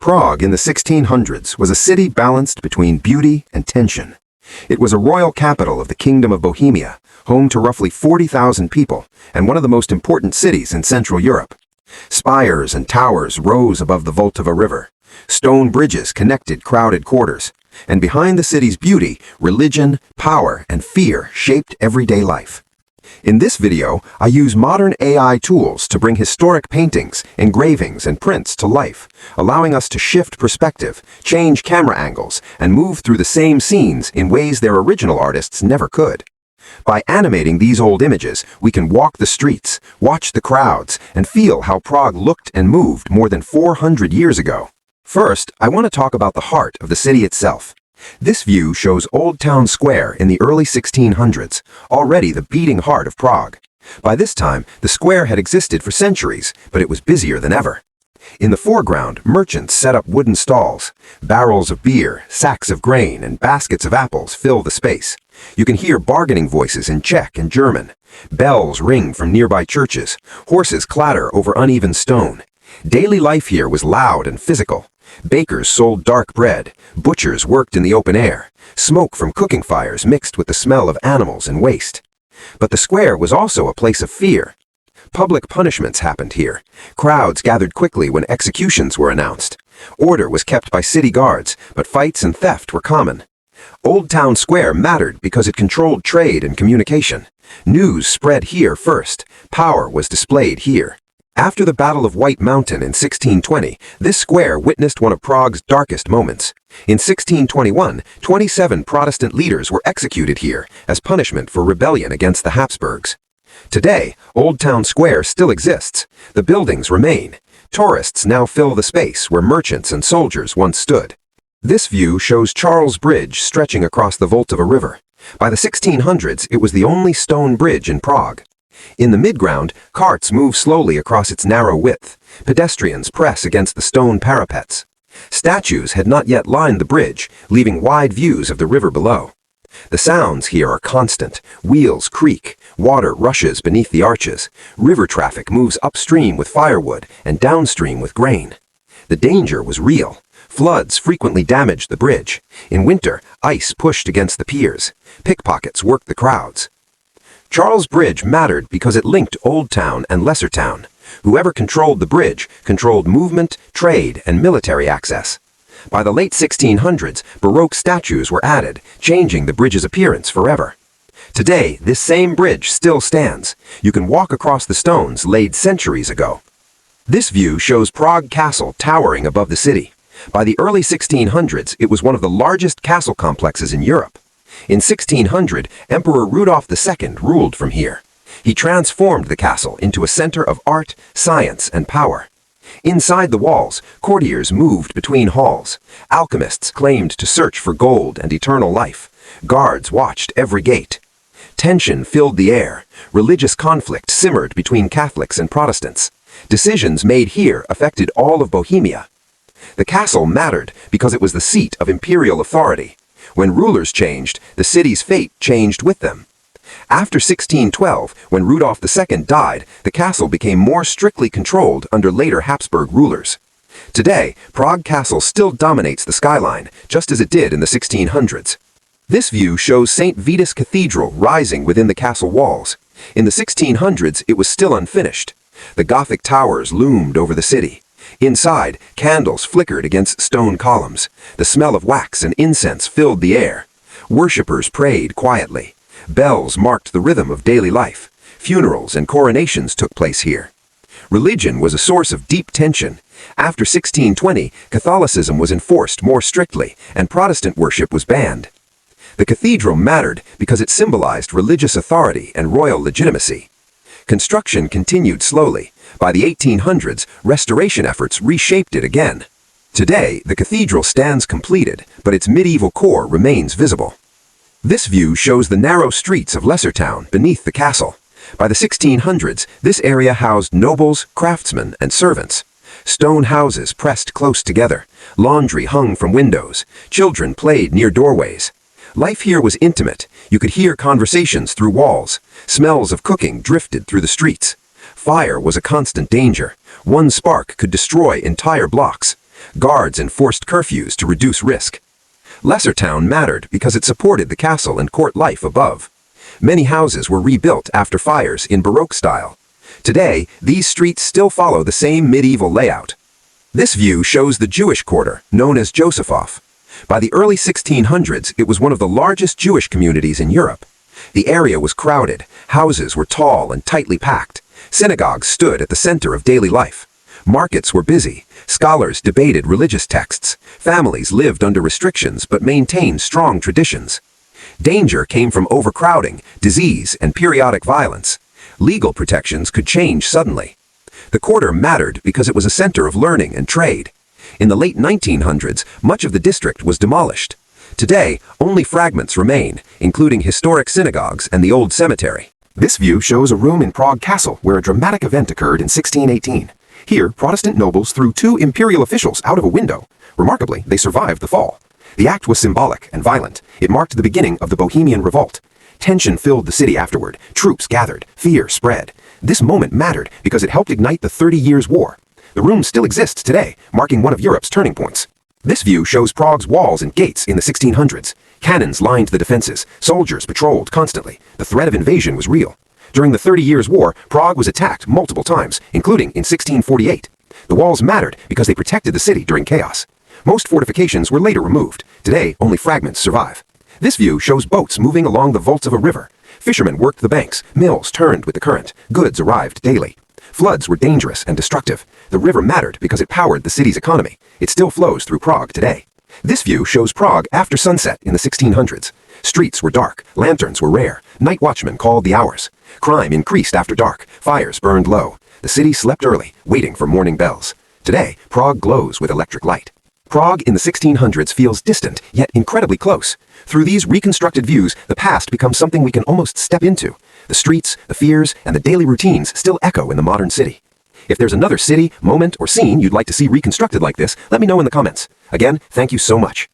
Prague in the 1600s was a city balanced between beauty and tension. It was a royal capital of the Kingdom of Bohemia, home to roughly 40,000 people, and one of the most important cities in Central Europe. Spires and towers rose above the Vltava River. Stone bridges connected crowded quarters, and behind the city's beauty, religion, power, and fear shaped everyday life. In this video, I use modern AI tools to bring historic paintings, engravings, and prints to life, allowing us to shift perspective, change camera angles, and move through the same scenes in ways their original artists never could. By animating these old images, we can walk the streets, watch the crowds, and feel how Prague looked and moved more than 400 years ago. First, I want to talk about the heart of the city itself. This view shows Old Town Square in the early 1600s, already the beating heart of Prague. By this time, the square had existed for centuries, but it was busier than ever. In the foreground, merchants set up wooden stalls. Barrels of beer, sacks of grain, and baskets of apples fill the space. You can hear bargaining voices in Czech and German. Bells ring from nearby churches. Horses clatter over uneven stone. Daily life here was loud and physical. Bakers sold dark bread. Butchers worked in the open air. Smoke from cooking fires mixed with the smell of animals and waste. But the square was also a place of fear. Public punishments happened here. Crowds gathered quickly when executions were announced. Order was kept by city guards, but fights and theft were common. Old Town Square mattered because it controlled trade and communication. News spread here first. Power was displayed here. After the Battle of White Mountain in 1620, this square witnessed one of Prague's darkest moments. In 1621, 27 Protestant leaders were executed here as punishment for rebellion against the Habsburgs. Today, Old Town Square still exists. The buildings remain. Tourists now fill the space where merchants and soldiers once stood. This view shows Charles Bridge stretching across the Vltava River. By the 1600s, it was the only stone bridge in Prague. In the midground, carts move slowly across its narrow width. Pedestrians press against the stone parapets. Statues had not yet lined the bridge, leaving wide views of the river below. The sounds here are constant. Wheels creak. Water rushes beneath the arches. River traffic moves upstream with firewood and downstream with grain. The danger was real. Floods frequently damaged the bridge. In winter, ice pushed against the piers. Pickpockets worked the crowds. Charles Bridge mattered because it linked Old Town and Lesser Town. Whoever controlled the bridge controlled movement, trade, and military access. By the late 1600s, baroque statues were added, changing the bridge's appearance forever. Today, this same bridge still stands. You can walk across the stones laid centuries ago. This view shows Prague Castle towering above the city. By the early 1600s, it was one of the largest castle complexes in Europe. In 1600, Emperor Rudolf II ruled from here. He transformed the castle into a center of art, science, and power. Inside the walls, courtiers moved between halls. Alchemists claimed to search for gold and eternal life. Guards watched every gate. Tension filled the air. Religious conflict simmered between Catholics and Protestants. Decisions made here affected all of Bohemia. The castle mattered because it was the seat of imperial authority. When rulers changed, the city's fate changed with them. After 1612, when Rudolf II died, the castle became more strictly controlled under later Habsburg rulers. Today, Prague Castle still dominates the skyline, just as it did in the 1600s. This view shows St. Vitus Cathedral rising within the castle walls. In the 1600s, it was still unfinished. The Gothic towers loomed over the city. Inside, candles flickered against stone columns. The smell of wax and incense filled the air. Worshippers prayed quietly. Bells marked the rhythm of daily life. Funerals and coronations took place here. Religion was a source of deep tension. After 1620, Catholicism was enforced more strictly, and Protestant worship was banned. The cathedral mattered because it symbolized religious authority and royal legitimacy. Construction continued slowly. By the 1800s, restoration efforts reshaped it again. Today, the cathedral stands completed, but its medieval core remains visible. This view shows the narrow streets of Lesser Town beneath the castle. By the 1600s, this area housed nobles, craftsmen, and servants. Stone houses pressed close together. Laundry hung from windows. Children played near doorways. Life here was intimate. You could hear conversations through walls. Smells of cooking drifted through the streets. Fire was a constant danger. One spark could destroy entire blocks. Guards enforced curfews to reduce risk. Lesser town mattered because it supported the castle and court life above. Many houses were rebuilt after fires in Baroque style. Today, these streets still follow the same medieval layout. This view shows the Jewish quarter, known as Josephof. By the early 1600s, it was one of the largest Jewish communities in Europe. The area was crowded, houses were tall and tightly packed, synagogues stood at the center of daily life. Markets were busy, scholars debated religious texts, families lived under restrictions but maintained strong traditions. Danger came from overcrowding, disease, and periodic violence. Legal protections could change suddenly. The quarter mattered because it was a center of learning and trade. In the late 1900s, much of the district was demolished. Today, only fragments remain, including historic synagogues and the old cemetery. This view shows a room in Prague Castle where a dramatic event occurred in 1618. Here, Protestant nobles threw two imperial officials out of a window. Remarkably, they survived the fall. The act was symbolic and violent. It marked the beginning of the Bohemian Revolt. Tension filled the city afterward. Troops gathered. Fear spread. This moment mattered because it helped ignite the 30 Years' War. The room still exists today, marking one of Europe's turning points. This view shows Prague's walls and gates in the 1600s. Cannons lined the defenses. Soldiers patrolled constantly. The threat of invasion was real. During the 30 Years' War, Prague was attacked multiple times, including in 1648. The walls mattered because they protected the city during chaos. Most fortifications were later removed. Today, only fragments survive. This view shows boats moving along the vaults of a river. Fishermen worked the banks. Mills turned with the current. Goods arrived daily. Floods were dangerous and destructive. The river mattered because it powered the city's economy. It still flows through Prague today. This view shows Prague after sunset in the 1600s. Streets were dark. Lanterns were rare. Night watchmen called the hours. Crime increased after dark. Fires burned low. The city slept early, waiting for morning bells. Today, Prague glows with electric light. Prague in the 1600s feels distant, yet incredibly close. Through these reconstructed views, the past becomes something we can almost step into. The streets, the fears, and the daily routines still echo in the modern city. If there's another city, moment, or scene you'd like to see reconstructed like this, let me know in the comments. Again, thank you so much.